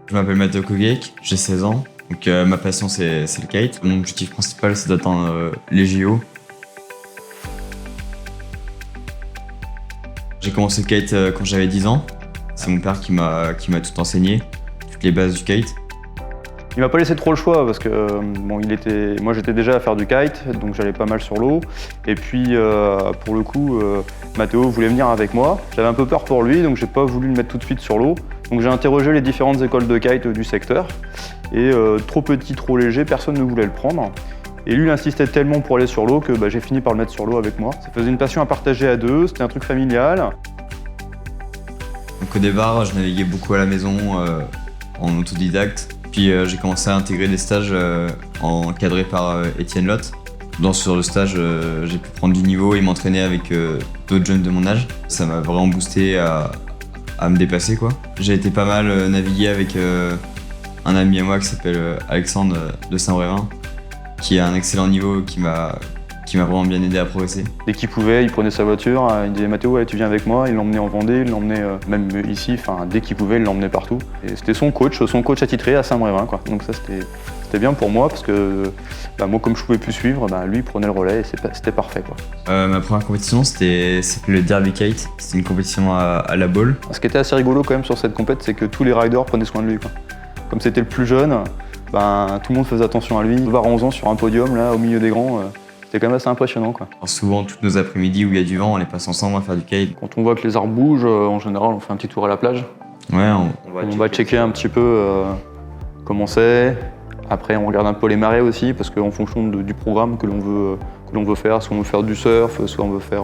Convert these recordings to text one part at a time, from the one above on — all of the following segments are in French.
Je m'appelle Matteo Kogek, j'ai 16 ans. Donc ma passion c'est le kite. Mon objectif principal c'est d'atteindre les JO. J'ai commencé le kite quand j'avais 10 ans. C'est mon père qui m'a tout enseigné, toutes les bases du kite. Il m'a pas laissé trop le choix parce que moi j'étais déjà à faire du kite, donc j'allais pas mal sur l'eau. Et puis pour le coup, Matteo voulait venir avec moi. J'avais un peu peur pour lui, donc j'ai pas voulu le mettre tout de suite sur l'eau. Donc j'ai interrogé les différentes écoles de kite du secteur. Et trop petit, trop léger, personne ne voulait le prendre. Et lui, il insistait tellement pour aller sur l'eau que j'ai fini par le mettre sur l'eau avec moi. Ça faisait une passion à partager à deux, c'était un truc familial. Donc au départ, je naviguais beaucoup à la maison en autodidacte. Puis j'ai commencé à intégrer des stages encadrés par Étienne Lotte. Sur le stage, j'ai pu prendre du niveau et m'entraîner avec d'autres jeunes de mon âge. Ça m'a vraiment boosté à me dépasser, quoi. J'ai été pas mal naviguer avec un ami à moi qui s'appelle Alexandre de Saint-Brévin, qui a un excellent niveau, qui m'a vraiment bien aidé à progresser. Dès qu'il pouvait, il prenait sa voiture, il disait Matteo, ouais, tu viens avec moi, il l'emmenait en Vendée, il l'emmenait même ici, dès qu'il pouvait, il l'emmenait partout. Et c'était son coach attitré à Saint-Brévin, quoi. Donc ça c'était bien pour moi parce que moi comme je pouvais plus suivre, lui il prenait le relais et c'était parfait, quoi. Ma première compétition c'était le Derby Kite, c'était une compétition à la balle. Ce qui était assez rigolo quand même sur cette compète, c'est que tous les riders prenaient soin de lui, quoi. Comme c'était le plus jeune, tout le monde faisait attention à lui. Voir 11 ans sur un podium là au milieu des grands, c'était quand même assez impressionnant, quoi. Alors souvent, toutes nos après-midi où il y a du vent, on les passe ensemble à faire du kite. Quand on voit que les arbres bougent, en général, on fait un petit tour à la plage. Ouais, On va checker un petit peu comment c'est. Après, on regarde un peu les marées aussi, parce qu'en fonction du programme que l'on veut faire, soit on veut faire du surf, soit on veut faire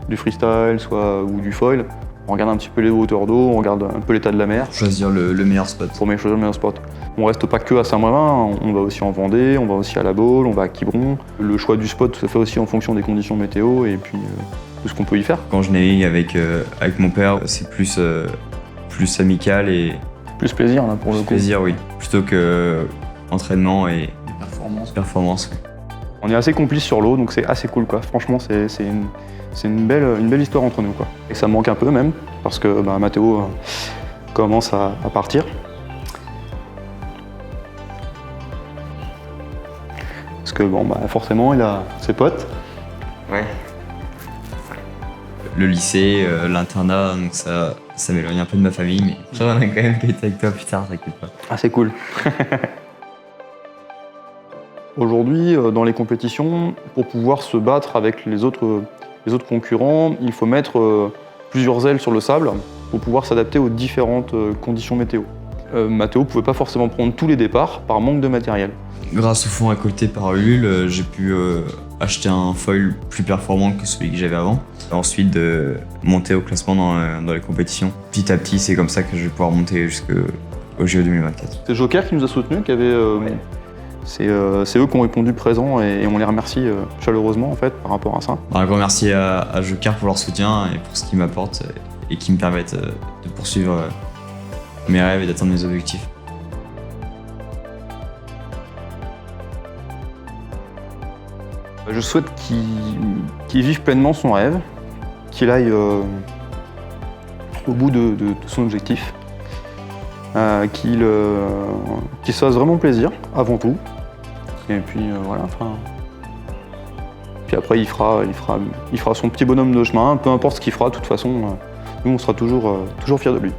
du freestyle, ou du foil, on regarde un petit peu les hauteurs d'eau, on regarde un peu l'état de la mer. Choisir le meilleur spot. Pour choisir le meilleur spot. On reste pas que à Saint-Brévin, on va aussi en Vendée, on va aussi à La Baule, on va à Quiberon. Le choix du spot se fait aussi en fonction des conditions météo et puis de ce qu'on peut y faire. Quand je navigue avec mon père, c'est plus amical et... Plus plaisir là pour le coup. Plaisir, oui. Plutôt que entraînement et performance. On est assez complices sur l'eau, donc c'est assez cool, quoi. Franchement, c'est une belle histoire entre nous, quoi. Et ça me manque un peu même, parce que Matteo commence à partir. Parce que forcément, il a ses potes. Ouais. Le lycée, l'internat, donc ça m'éloigne un peu de ma famille, mais j'aimerais quand même être avec toi plus tard, t'inquiète pas. Ah, c'est cool. Aujourd'hui, dans les compétitions, pour pouvoir se battre avec les autres concurrents, il faut mettre plusieurs ailes sur le sable pour pouvoir s'adapter aux différentes conditions météo. Matteo ne pouvait pas forcément prendre tous les départs par manque de matériel. Grâce au fonds récolté par Ulule, j'ai pu acheter un foil plus performant que celui que j'avais avant. Ensuite, de monter au classement dans les compétitions. Petit à petit, c'est comme ça que je vais pouvoir monter jusqu'au JO 2024. C'est Joker qui nous a soutenus, c'est eux qui ont répondu présent et on les remercie chaleureusement en fait par rapport à ça. Un grand merci à Joker pour leur soutien et pour ce qu'ils m'apportent et qui me permettent de poursuivre mes rêves et d'atteindre mes objectifs. Je souhaite qu'il vive pleinement son rêve, qu'il aille au bout de son objectif, qu'il se fasse vraiment plaisir avant tout. Et puis voilà. Puis après, il fera son petit bonhomme de chemin, peu importe ce qu'il fera. De toute façon, nous, on sera toujours fiers de lui.